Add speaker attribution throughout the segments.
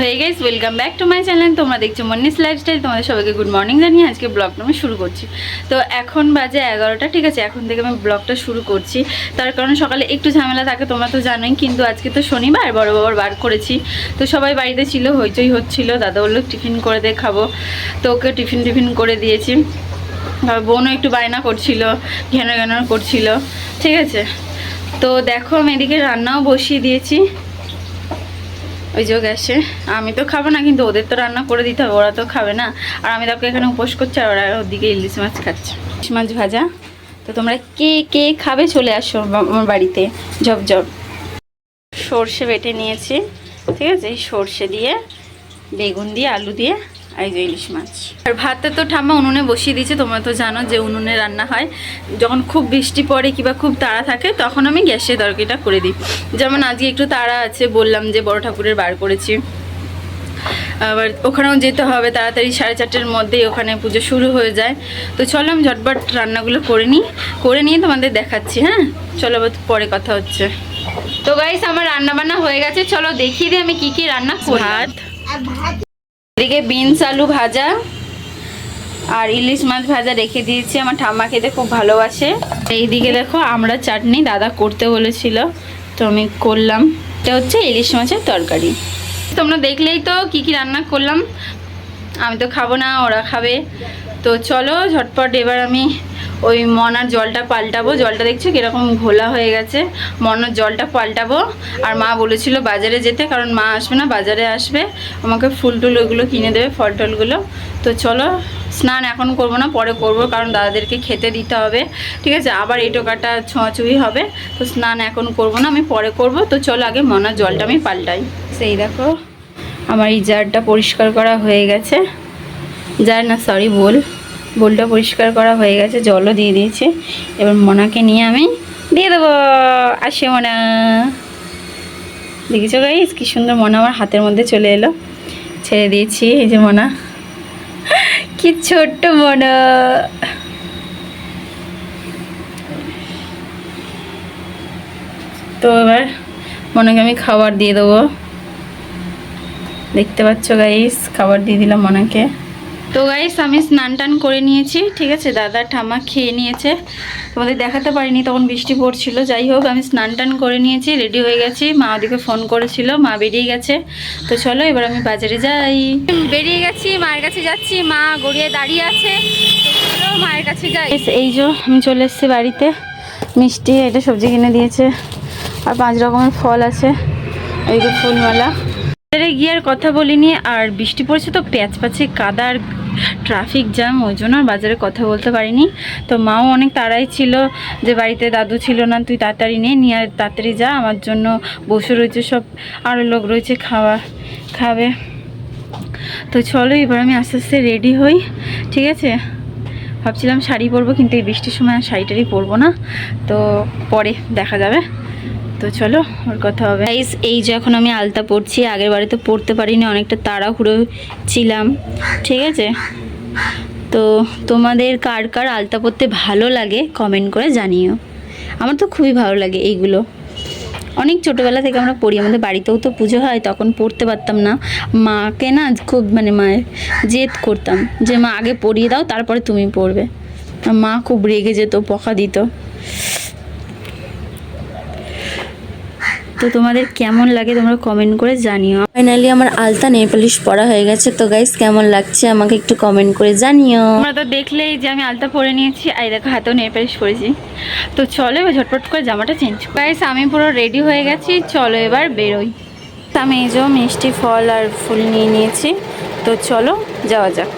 Speaker 1: Hey guys, welcome back to my channel. তোমরা দেখছো Moni's lifestyle. তোমাদের সবাইকে গুড মর্নিং জানিয়ে আজকে ব্লগটা আমি শুরু করছি। তো এখন বাজে 11টা, ঠিক আছে। এখন থেকে আমি ব্লগটা শুরু করছি, তার কারণ সকালে একটু ঝামেলা থাকে, তোমরা তো জানোই। কিন্তু আজকে তো শনিবার, বড় বাবার বার করেছি, তো সবাই বাড়িতে ছিল, হইচই হচ্ছিল। দাদা বললো টিফিন করে দিয়ে খাবো, তো ওকে টিফিন করে দিয়েছি। বোনও একটু বায়না করছিল, ঘেনা করছিল, ঠিক আছে। তো দেখো আমি এদিকে রান্নাও বসিয়ে দিয়েছি ওই যে গ্যাসে। আমি তো খাবো না, কিন্তু ওদের তো রান্না করে দিতে হবে, ওরা তো খাবে না। আর আমি তাকে এখানে উপোস করছি, আর ওরা ওদিকে ইলিশ মাছ খাচ্ছে, ইলিশ মাছ ভাজা। তো তোমরা কে কে খাবে চলে আসো আমার বাড়িতে। জব সর্ষে বেটে নিয়েছি, ঠিক আছে। এই সর্ষে দিয়ে, বেগুন দিয়ে, আলু দিয়ে, আর এই যে ইলিশ মাছ। আর ভাতটা তো ঠাম্মা উনুনে বসিয়ে দিয়েছে। তোমরা তো জানো যে উনুনে রান্না হয়। যখন খুব বৃষ্টি পড়ে কিংবা খুব তাড়া থাকে, তখন আমি গ্যাসে তরকারিটা করে দিই। যেমন আজকে একটু তাড়া আছে, বললাম যে বড় ঠাকুরের বার করেছি, আবার ওখানেও যেতে হবে তাড়াতাড়ি, 4:30-র মধ্যেই ওখানে পুজো শুরু হয়ে যায়। তো চলো আমি ঝটপট রান্নাগুলো করে নিয়ে তোমাদের দেখাচ্ছি। হ্যাঁ চলো, আবার পরে কথা হচ্ছে। তো গাইস আমার রান্না বান্না হয়ে গেছে, চলো দেখিয়ে দিই আমি কি রান্না করি। ভাত, এদিকে বিনস আলু ভাজা আর ইলিশ মাছ ভাজা রেখে দিয়েছি। আমার ঠাম্মা খেতে খুব ভালোবাসে। এইদিকে দেখো আমরা চাটনি দাদা করতে বলেছিল, তো আমি করলাম। এটা হচ্ছে ইলিশ মাছের তরকারি। তোমরা দেখলেই তো কি রান্না করলাম। আমি তো খাবো না, ওরা খাবে। তো চলো ঝটপট এবার আমি ওই মনার জলটা পাল্টাবো। জলটা দেখছো কীরকম ঘোলা হয়ে গেছে, মনার জলটা পাল্টাবো। আর মা বলেছিল বাজারে যেতে, কারণ মা আসবে না, বাজারে আসবে, আমাকে ফুল টুল ওইগুলো কিনে দেবে, ফল টলগুলো। তো চলো, স্নান এখন করব না, পরে করব, কারণ দাদাদেরকে খেতে দিতে হবে, ঠিক আছে। আবার এঁটো কাটা ছোঁয়াছুঁই হবে, তো স্নান এখন করব না, আমি পরে করব। তো চলো আগে মনার জলটা আমি পাল্টাই। সেই দেখো আমার এই জারটা পরিষ্কার করা হয়ে গেছে। বোলটা পরিষ্কার করা হয়ে গেছে, জলও দিয়ে দিয়েছে। এবার মনাকে নিয়ে আমি দিয়ে দেবো। আসে মনা, দেখেছো গাইস কি সুন্দর মনা আমার হাতের মধ্যে চলে এলো। ছেড়ে দিয়েছি, এই যে মনা, কি ছোট্ট মনা। তো এবার মনাকে আমি খাবার দিয়ে দেবো। দেখতে পাচ্ছ গাইস, খাবার দিয়ে দিলাম মনাকে। তো গাইস আমি স্নান টান করে নিয়েছি, ঠিক আছে। দাদা ঠাম্মা খেয়ে নিয়েছে, তোমাদের দেখাতে পারিনি, তখন বৃষ্টি পড়ছিল। যাই হোক আমি স্নান টান করে নিয়েছি, রেডি হয়ে গেছি। মা ওদিকে ফোন করেছিল, মা বেরিয়ে গেছে। তো চলো এবার আমি বাজারে যাই। বেরিয়ে গেছি, মায়ের কাছে যাচ্ছি। মা গড়িয়ে দাঁড়িয়ে আছে, চলো মায়ের কাছে যাই। এই যে আমি চলে এসেছি বাড়িতে। মিষ্টি এটা সবজি কিনে দিয়েছে, আর 5 রকমের ফল আছে, এই যে ফুলমালা। গিয়ে আর কথা বলিনি, আর বৃষ্টি পড়ছে তো প্যাচে কাদা আর ট্রাফিক জ্যাম, ওই জন্য আর বাজারে কথা বলতে পারিনি। তো মাও অনেক তাড়াই ছিল যে বাড়িতে দাদু ছিল না, তুই তাড়াতাড়ি নিয়ে তাড়াতাড়ি যা, আমার জন্য বসে রয়েছে সব, আরও লোক রয়েছে খাবে। তো চলো এবার আমি আস্তে আস্তে রেডি হই, ঠিক আছে। ভাবছিলাম শাড়ি পরবো, কিন্তু এই বৃষ্টির সময় আর শাড়িটারি পরবো না, তো পরে দেখা যাবে। তো চলো ওর কথা হবে। এই যে এখন আমি আলতা পরছি, আগের বারে তো পরতে পারিনি, অনেকটা তাড়াহুড়ো ছিলাম, ঠিক আছে। তো তোমাদের কার কার আলতা পরতে ভালো লাগে কমেন্ট করে জানিও। আমার তো খুবই ভালো লাগে এইগুলো, অনেক ছোটোবেলা থেকে আমরা পড়ি। আমাদের বাড়িতেও তো পুজো হয়, তখন পড়তে পারতাম না, মাকে না খুব মায়ের জেদ করতাম যে মা আগে পরিয়ে দাও তারপরে তুমি পড়বে। মা খুব রেগে যেত, বকা দিত। তো তোমাদের কেমন লাগে তোমরা কমেন্ট করে জানিও।
Speaker 2: ফাইনালি আমার আলতা নেল পলিশ পরা হয়ে গেছে। তো গাইস কেমন লাগছে আমাকে একটু কমেন্ট করে জানিও।
Speaker 1: তোমরা তো দেখলেই যে আমি আলতা পরে নিয়েছি, আর দেখো হাতেও নেল পলিশ করেছি। তো চলো এবার ঝটপট করে জামাটা চেঞ্জ করি। গাইস আমি পুরো রেডি হয়ে গেছি, চলো এবার বেরোই। আমি এই যে মিষ্টি ফল আর ফুল নিয়ে নিয়েছি, তো চলো যাওয়া যাক।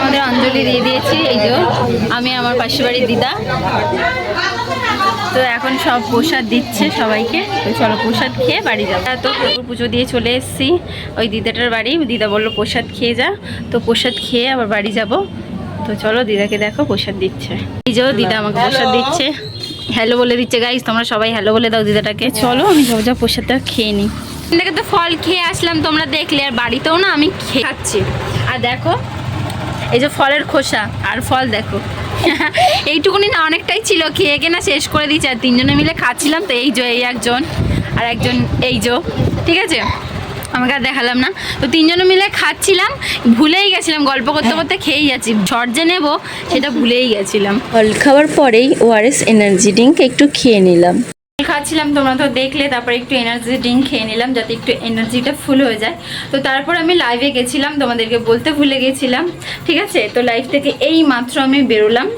Speaker 1: আমাদের অঞ্জলি দিয়ে দিয়েছি, এই যে আমি আমার পাশের বাড়ির দিদা। তো এখন সব প্রসাদ দিচ্ছে সবাইকে, তো চলো প্রসাদ খেয়ে বাড়ি যাবো। তো ঠাকুর পুজো দিয়ে চলে এসেছি ওই দিদাটার বাড়ি। দিদা বললো প্রসাদ খেয়ে যা, তো প্রসাদ খেয়ে আবার বাড়ি যাব। তো চলো দিদাকে দেখো প্রসাদ দিচ্ছে, এই যে দিদা আমাকে প্রসাদ দিচ্ছে। হ্যালো বলে দিচ্ছে গাইস, তোমরা সবাই হ্যালো বলে দাও দিদাটাকে। চলো আমি সবজা প্রসাদটা খেয়ে নিই। এখান থেকে তো ফল খেয়ে আসলাম, তোমরা দেখলে, আর বাড়িতেও না আমি খাচ্ছি। আর দেখো এই যে ফলের খোসা আর ফল দেখো এইটুকুনি না অনেকটাই ছিল, খেয়ে না শেষ করে দিয়েছে। আর তিনজনে মিলে খাচ্ছিলাম, তো এই যে এই একজন আর একজন এই যে, ঠিক আছে আমাকে আর দেখালাম না। তো তিনজনে মিলে খাচ্ছিলাম, ভুলেই গেছিলাম, গল্প করতে করতে খেয়েই যাচ্ছি, শর্ট যে নেবো সেটা ভুলেই গেছিলাম।
Speaker 2: ফল খাওয়ার পরেই ওআরএস এনার্জি ড্রিঙ্ক একটু খেয়ে নিলাম।
Speaker 1: খাচ্ছিলাম তোমরা তো দেখলে, তারপরে একটু এনার্জি ড্রিঙ্ক খেয়ে নিলাম যাতে একটু এনার্জিটা ফুল হয়ে যায়। তো তারপর আমি লাইভে গেছিলাম, তোমাদেরকে বলতে ভুলে গেছিলাম, ঠিক আছে। তো লাইভ থেকে এই মাত্র আমি বেরোলাম,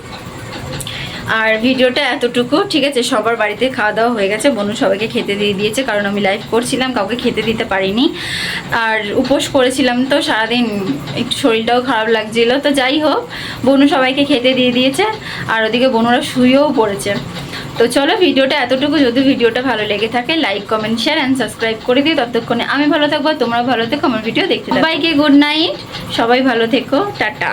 Speaker 1: আর ভিডিওটা এতটুকু, ঠিক আছে। সবার বাড়িতে খাওয়া দাওয়া হয়ে গেছে, বনু সবাইকে খেতে দিয়ে দিয়েছে, কারণ আমি লাইভ করছিলাম, কাউকে খেতে দিতে পারিনি। আর উপোস করেছিলাম, তো সারাদিন একটু শরীরটাও খারাপ লাগছিল। তো যাই হোক, বনু সবাইকে খেতে দিয়ে দিয়েছে, আর ওদিকে বনুরা শুয়েও পড়েছে। তো চলো ভিডিওটা এতটুকু। যদি ভিডিওটা ভালো লেগে থাকে like comment share and subscribe করে দিও। ততক্ষণে আমি ভালো থাকবো, তোমরা ভালো থেকো, আমার ভিডিও দেখতে থাকো। সবাইকে গুড নাইট, সবাই ভালো থেকো, টাটা।